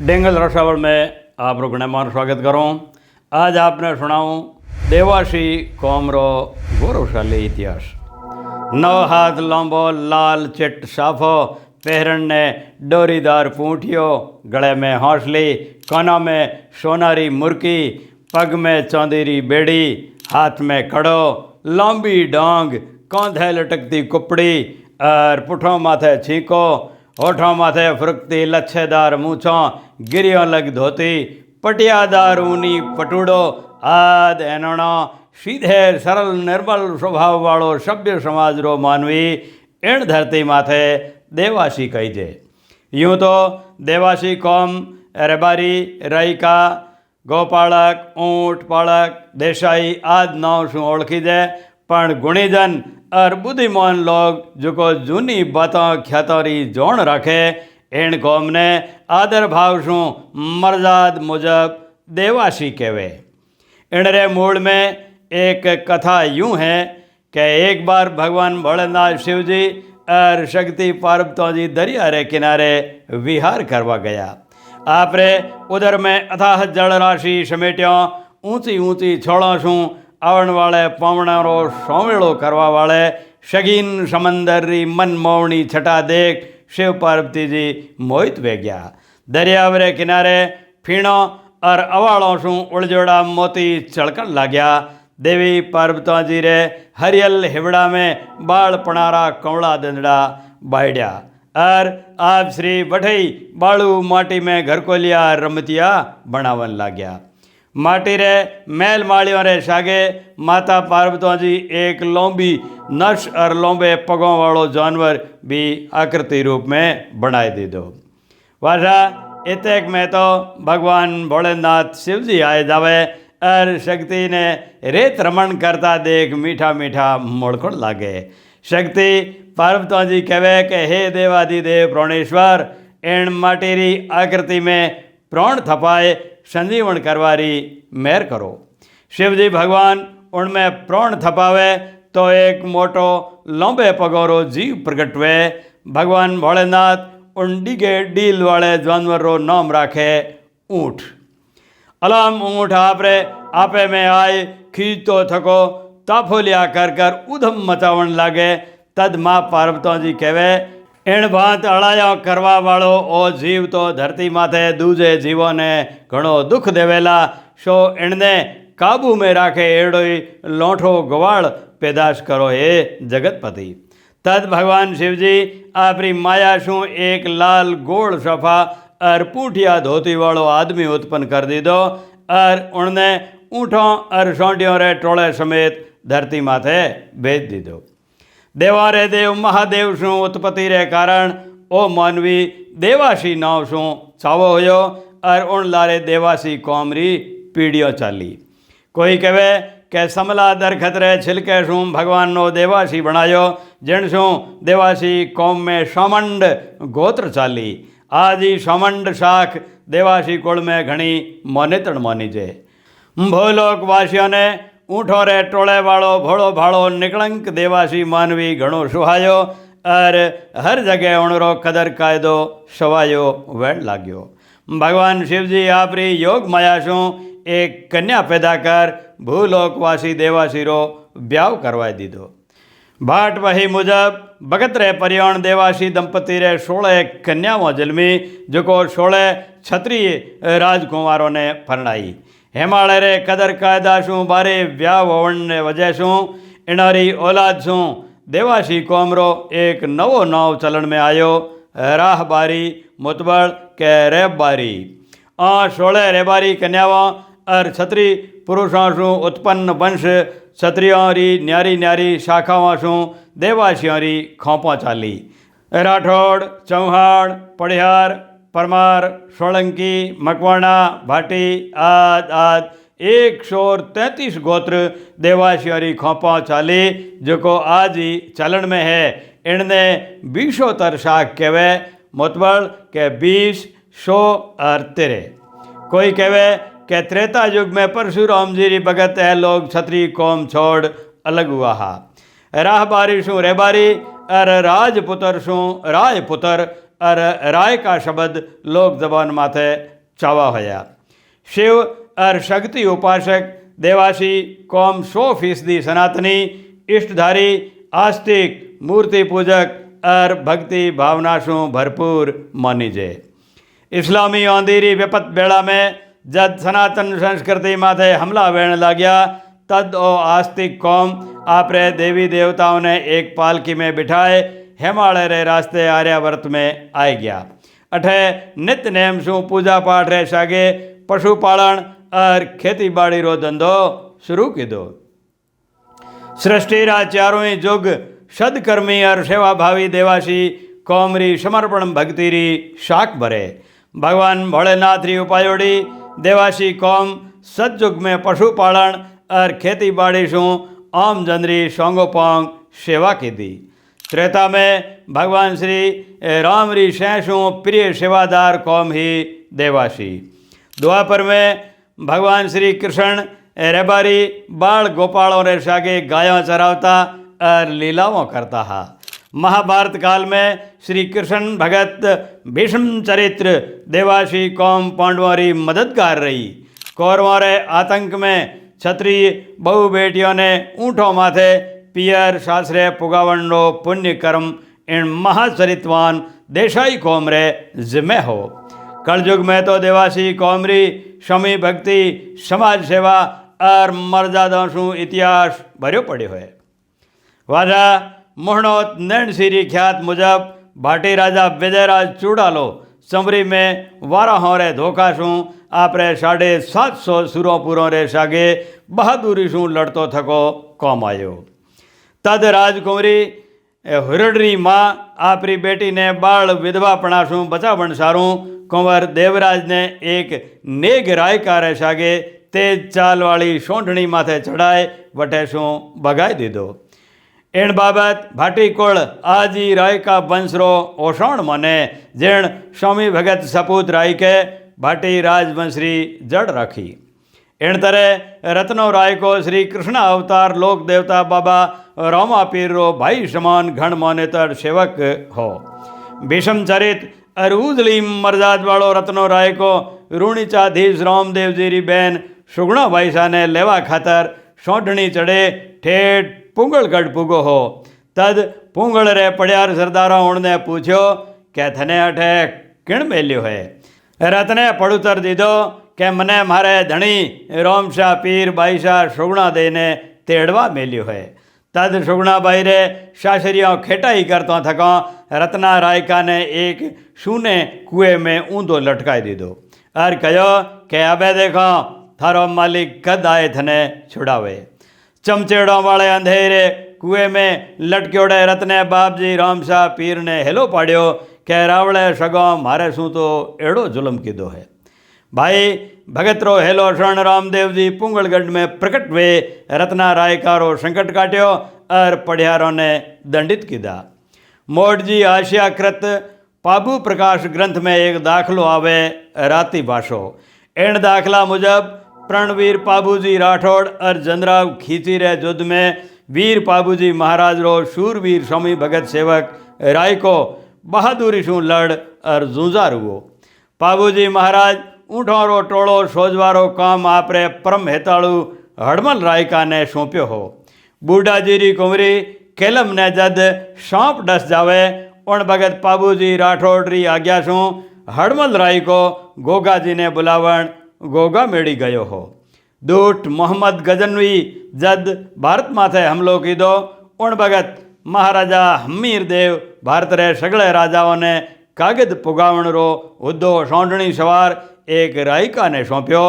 Dangle रसावल में आप रुकनेमान स्वागत करूँ। आज आपने सुनाऊँ देवासी कौम रो गौरवशाली इतिहास। 9 हाथ लंबो लाल चिट साफो पहरन ने डोरीदार पूंठियो, गले में हौसली, कानों में सोनारी मुर्की, पग में चौंदेरी बेड़ी, हाथ में कड़ो, लंबी डांग, कंधे लटकती कुपड़ी और पुठों माथे छींको, होठों माथे फुरकती लच्छेदार मूछों, गिरियों लग धोती, पटियादार ऊनी पटूड़ो, आद एनोणो, सीधे सरल निर्मल स्वभाव वालों सभ्य समाज रो मानवी एण धरती माथे देवासी कहीजे। यूँ तो देवासी कौम रेबारी, रईका, गोपालक, ऊँट पालक, देसाई आदि नाव शू ओळखी जाए, पण गुणीजन और बुद्धिमान लोग जो जूनी बातों ख्यातोरी जोड़ रखे एण कौम ने आदर भाव शू मर्याद मुजब देवासी कहवे। इनरे मूल में एक कथा यूँ है कि एक बार भगवान भोलेनाथ शिव जी और शक्ति पार्वती जी दरिया रे किनारे विहार करवा गया। आपरे उधर में अथाह जल राशि समेट्यो, ऊंची ऊंची छोड़ों शू आवण वाले पवणों सोमेड़ो करवा वाले शगीन समंदर री मनमोहनी छटा देख शिव पार्वती जी मोहित वे गया। दरियावरे किनारे फीणों और अवाड़ों शू उड़जोड़ा मोती चढ़कन लाग्या। देवी पार्वती जी रे हरियल हिवड़ा में बाल पणारा कौड़ा दंदड़ा बाड़िया और आप श्री बठई बालू माटी में घरकोलिया रमतिया बनावन लाग्या। माटी रे मैल माड़ियों रे सागे माता पार्वती जी एक लंबी नश और लंबे पगों वालों जानवर भी आकृति रूप में बनाए दीदो। वाजा इतेक में तो भगवान भोलेनाथ शिव जी आए जावे और शक्ति ने रेत रमण करता देख मीठा मीठा मोड़कोड़ लागे। शक्ति पार्वती जी कहे कि हे देवादिदेव प्राणेश्वर, एण माटीरी आकृति में प्राण थपाए संजीवन करवारी मेहर करो। शिव जी भगवान उनमें प्राण थपावे तो एक मोटो लंबे पगोरो जीव प्रगट वे। भगवान भोलेनाथ उन डिगे डील वाले जानवर रो नाम राखे ऊँट। अलाम ऊँट आपे में आए खींच तो थको ताफोलिया कर कर उधम मचावन लागे। तद माँ पार्वती जी कहे एण भात अड़ाया करवा वालो ओ जीव तो धरती माथे दूजे जीवों ने घणो दुख देवेला, सो एणने काबू में राखे एड़ोई लोठो गवाड़ पैदाश करो हे जगतपति। तद भगवान शिव जी आपरी माया शू एक लाल गोल सफा और पूठिया धोती वालो आदमी उत्पन्न कर दीदो और उनने ऊँटों और सोंडियों रे टोले समेत धरती माथे भेज दीदो। देवा रे देव महादेव शू उत्पत्ति रे कारण ओ मानवी देवासी नाव शू छावो होयो और उन लारे देवासी कौम री पीढ़ियों चाली। कोई कहे कि समला दरखत रे छिलके शू भगवान नो देवासी बनायो, जिन शू देवासी कौम में सोमंड गोत्र चाली। आज ही सोमंड शाख देवासी कुल में घनी मोनितण मानी जे। भूलोक वासियों ने ऊँठों रे टोले वालो भोड़ो भाड़ो निकलंक देवासी मानवी घणो सुहायो और हर जगह उणरो कदर कायदो सवायो वेण लाग्यो। भगवान शिव जी आपरी योग माया शू एक कन्या पैदा कर भूलोकवासी देवासी रो ब्याह करवाई दीदो। भाट वही मुजब भगत रे परियोण देवासी दंपति रे 16 कन्याओं जन्मी, जो 16 क्षत्रिय राजकुमारों ने फरणाई। हिमालय रे कदर कायदा शू बारे ब्याह होवन ने वजह शू इनारी औलाद शू देवासी कौम रो एक नवो नाव चलन में आयो, राहबारी मुतबड़ के रेबबारी। 16 रेबारी कन्याओं और क्षत्रिय पुरुषों शू उत्पन्न वंश क्षत्रियों री न्यारी न्यारी शाखाओं शू देवासियों री खोपों चाली। राठौड़, चौहान, पड़ियार, परमार, सोलंकी, मकवाणा, भाटी आद 133 गोत्र देवासियों री खोपों चाली, जो आज ही चलन में है। इनने 20 शाख कहवे, मुतबड़ के 20, 100 और 13। कोई कहवे कि त्रेता युग में परशुराम जी री भगत है लोग क्षत्रिय कौम छोड़ अलग हुआ हा। राहबारी शू रेबारी और राजपुत्र शू राजपुत्र और राय का शब्द लोक जबान माथे चावा होया। शिव और शक्ति उपासक देवासी कौम 100% सनातनी इष्टधारी आस्तिक मूर्ति पूजक और भक्ति भावना शू भरपूर मानीजे। इस्लामी अंधेरी विपत बेड़ा में जब सनातन संस्कृति माथे हमला वेण लाग्या तद ओ आस्तिक कौम आपरे देवी देवताओं ने एक पालकी में बिठाए हिमालय रे रास्ते आर्यावर्त में आई गया। अठे नित्य नेम शू पूजा पाठ रे सागे पशुपालन और खेती बाड़ी रो धंधो शुरू कीधो। सृष्टि रा चारों ही जुग सदकर्मी और सेवाभावी देवासी कौम री समर्पण भक्ति री शाख भरे। भगवान भोलेनाथ री उपायोड़ी देवासी कौम सतयुग में पशुपालन और खेती बाड़ी शू आम जन री सोंगोपोंग सेवा की दी। त्रेता में भगवान श्री राम री शैशू प्रिय सेवादार कौम ही देवासी। द्वापर में भगवान श्री कृष्ण रेबारी बाल गोपालों रे सागे गायों चरावता और लीलाओं करता हा। महाभारत काल में श्री कृष्ण भगत भीष्म चरित्र देवासी कौम पांडवों री मददगार रही। कौरवों रे आतंक में क्षत्रिय बहु बेटियों ने ऊँटों माथे पियर शास्त्रे पुगावन रो पुण्य कर्म इन महाचरितवान देशाई कौम रे जिम्मे हो। कलयुग में तो देवासी कौम री शमी भक्ति समाज सेवा और मर्यादा शू इतिहास भर्यो पड़ो है। वाजा मोहनोत नैणसीरी ख्यात मुजब भाटी राजा विजयराज चूड़ालो समरी में वाराहों रे धोखा शू आपरे 750 सुरोपुरों रे सागे बहादुरी शू लड़तो थको कौम आयो। तद राजकुमारी हुरडरी माँ आपरी बेटी ने बाल विधवा पणाशू बचावण सारू कुंवर देवराज ने एक नेग रायका रे सागे तेज चाल वाली सोंढणी माथे चढ़ाए वटे शू बगाई दीधो। एण बाबत भाटी कोल आजी रायका वंशरो ओषण मने जेण स्वामी भगत सपूत राय के भाटी राजवंशरी जड़ रखी। एण तरह रत्नो राय को श्री कृष्ण अवतार लोक देवता बाबा रामा पीर रो भाई समान घण मान्यतर सेवक हो। भीष्म चरित और उजली मर्याद वालो रत्नो राय को रूणीचाधीश रामदेव जी री बहन सुगुणा बाईसा ने लेवा खातर सोंढणी चढ़े ठेठ पुंगलगढ़ पुगो हो। तद पुंगल रे पड़ियार सरदारों उनने पूछो के थने अठे किण मेल्यो है। रत्ने पड़ुतर दीधो के मने मारे धणी रोमशाह पीर बाईशाह सुगुणा देने तेड़वा मेल्यो है। तद सुगुणा बाई रे शाशरियों खेटाई करतो थको रत्ना रायका ने एक सूने कुएं में ऊंधो लटकाई दीधो और कहो के अबे देखो थारो मालिक कद आए थने छुड़ावे। चमचेड़ों वाले अंधेरे कुएं में लटक्योड़े रत्ने बाप जी रामशाह पीर ने हेलो पाड़ियो के रावड़े सगो मारे शू तो एड़ो जुलम कीधो है। भाई भगत रो हेलो शरण रामदेव जी पुंगलगढ़ में प्रकट वे रत्ना रायका रो संकट काट्यो और पढ़ियारों ने दंडित कीधा। मोट जी आशियाकृत पाबू प्रकाश ग्रंथ में एक दाखलो आवे राती भाषो। एण दाखला मुजब प्रणवीर पाबूजी राठौड़ और जनराव खींची रे युद्ध में वीर पाबूजी महाराज रो शूरवीर स्वामी भगत सेवक राय को बहादुरी शू लड़ और जूझार हुओ। पाबूजी महाराज ऊँटों रो टोड़ो सोजवारो काम आपरे परम हेताड़ू हड़मल रायका ने सौंप्यो हो। बूढ़ा जी री कुंवरी केलम ने जद सौंप डस जावे उन भगत पाबूजी राठौड़ री आज्ञा शू हड़मल राय को गोगा जी ने बुलावण गोगा मेड़ी गयो हो। दूठ मोहम्मद गजनवी जद भारत माथे हमलो कीधो उन भगत महाराजा हमीर देव भारत रे सगळे राजाओं ने कागद पुगावण रो हुद्दो सोंढणी सवार एक रायका ने सौंप्यो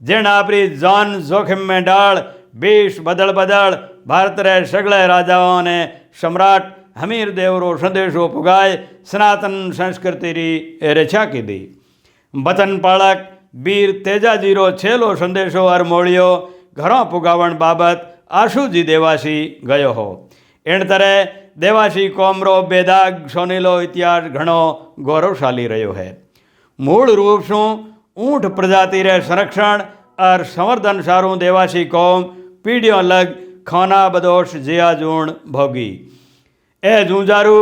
जेण आपरी जान जोखिम में डाल 20 बदल बदल भारत रे सगळे राजाओं ने सम्राट हमीर देव रो संदेशो पुगाए सनातन संस्कृति री रक्षा की दी। बचन पालक वीर तेजाजी रो छेलो संदेशो और मोड़ियो घरों पुगावण बाबत आशुजी देवासी गयो हो। एण तरह देवासी कौम रो बेदाग सोनीलो इतिहास घणो गौरवशाली रह्यो है। मूल रूप शू ऊँट प्रजाति रे संरक्षण और संवर्धन सारू देवासी कौम पीढ़ियों लग खाना बदोश जिया जूण भोगी। ए जूझारू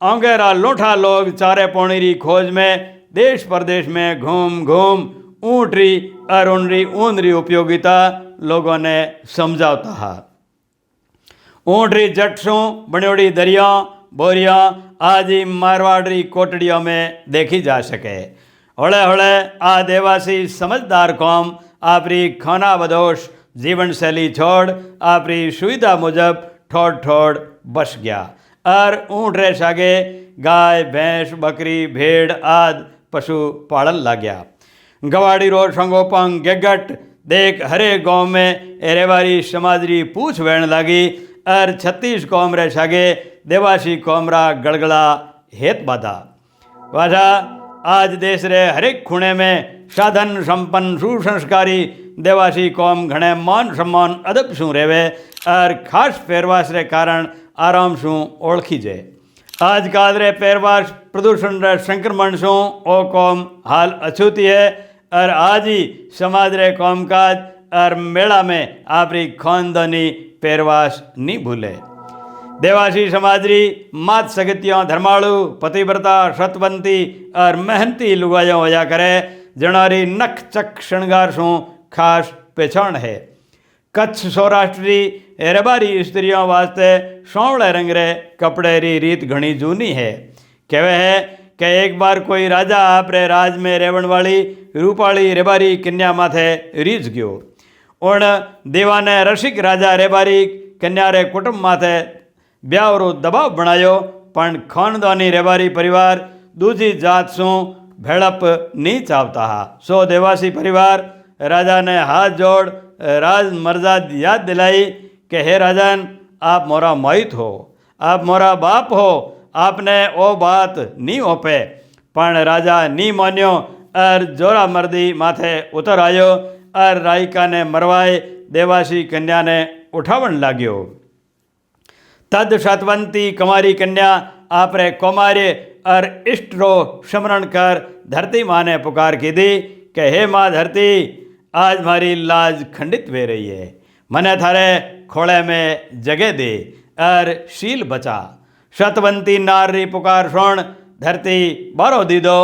औंगेरा लूठा लोग चारे पौनी री खोज में देश प्रदेश में घूम घूम ऊँट री और ऊन री उपयोगिता लोगों ने समझाता है। ऊँट री जट शू बणियोड़ी दरिया बोरिया आज ही मारवाड़ री कोटड़ियों में देखी जा सके। होले होले आ देवासी समझदार कौम आपरी खाना बदोश जीवन शैली छोड़ आपरी सुविधा मुजब ठोड़ ठोड़ बस गया और ऊँट रे सागे गाय भैंस बकरी भेड़ आदि पशु पालन लाग्या। गवाड़ी रो संगोपंग गेगट देख हरे गांव में एरेवारी समाज री पूछ वेण लागी और 36 कौम रे सागे देवासी कौम रा गड़गड़ा हेत बाधा वाजा। आज देश रे हरेक खूणे में साधन संपन्न सुसंस्कारी देवासी कौम घणे मान सम्मान अदब शू रेवे और खास पेरवास रे कारण आराम शू ओळखी जाए। आजकाल रे पेरवास प्रदूषण रे संक्रमण शू ओ कौम हाल अछूती है और आज ही समाज रे कामकाज और मेला में आपरी खानदानी पेरवास नहीं भूले। देवासी समाज री मात सगतियों धर्माड़ू पतिव्रता सतवंती और मेहनती लुगाइयों होया करे जनारी नख चक श्रृंगार शू खास पहचान है। कच्छ सौराष्ट्र री रेबारी स्त्रियों वास्ते सांवले रंग रे कपड़े री रीत घनी जूनी है। कहवे है कि एक बार कोई राजा आपरे राज में रेवण वाली रूपाली रेबारी कन्या माथे रीझ गयो। उन दीवाने रसिक राजा रेबारी कन्या रे कुटुंब माथे ब्याहरो दबाव बनायो पण खानदानी रेबारी परिवार दूजी जात शू भेड़प नहीं चाहता हा। सो देवासी परिवार राजा ने हाथ जोड़ राज मर्याद याद दिलाई कि हे राजन आप मोरा मोहित हो, आप मोरा बाप हो, आपने वो बात नहीं ओपे। पण राजा नहीं मान्यो और जोरा मर्दी माथे उतर आयो और रायिका ने मरवाए देवासी कन्या ने उठावन लाग्यो। तद सतवंती कुमारी कन्या आपरे कौमार्य और इष्ट रो स्मरण कर धरती माँ ने पुकार की दी कि हे माँ धरती आज मारी लाज खंडित वे रही है, मने थारे खोड़े में जगह दे और शील बचा। सतवंती नार री पुकार सुन धरती बारो दीदो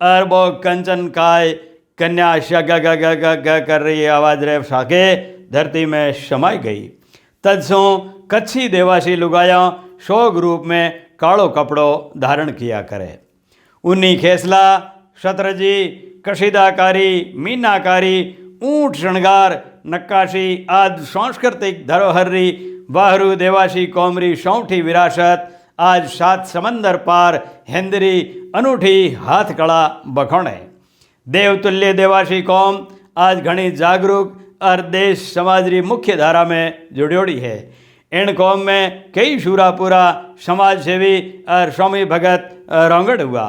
और वो कंचन काय कन्या शग ग ग ग ग कर रही आवाज रे साके धरती में समाई गई। तत्सु कच्छी देवासी लुगाया शोक रूप में कालो कपड़ो धारण किया करे। उन्नी खेसला शतरजी कशीदाकारी मीनाकारी ऊँट श्रृंगार नक्काशी आदि सांस्कृतिक धरोहर री बाहरू देवासी कौम री सौठी विरासत आज 7 समंदर पार हिंदरी अनूठी हाथ कला बखोणे। देवतुल्य देवासी कौम आज घनी जागरूक और देश समाज री मुख्य धारा में जुड़ोड़ी है। इन कौम में कई शूरापुरा समाज सेवी और स्वामी भगत रोंगड़ हुआ।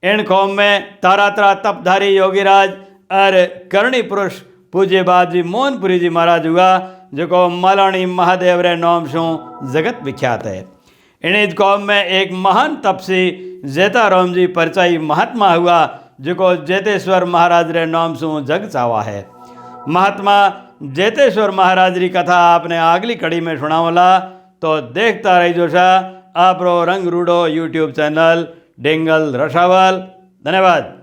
इन कौम में तारात्रा तपधारी योगीराज और करणी पुरुष पूज्य बाबजी मोहनपुरी जी महाराज हुआ जो मालानी महादेव रे नाम शू जगत विख्यात है। इन्हीं कौम में एक महान तपसी जेता राम जी परचाई महात्मा हुआ जो जेतेश्वर महाराज रे नाम शू जग चावा है। महात्मा जेतेश्वर महाराज री कथा आपने अगली कड़ी में सुनावला तो देखता रही जोशा आपरो रंग रूडो यूट्यूब चैनल डेंगल रसावल। धन्यवाद।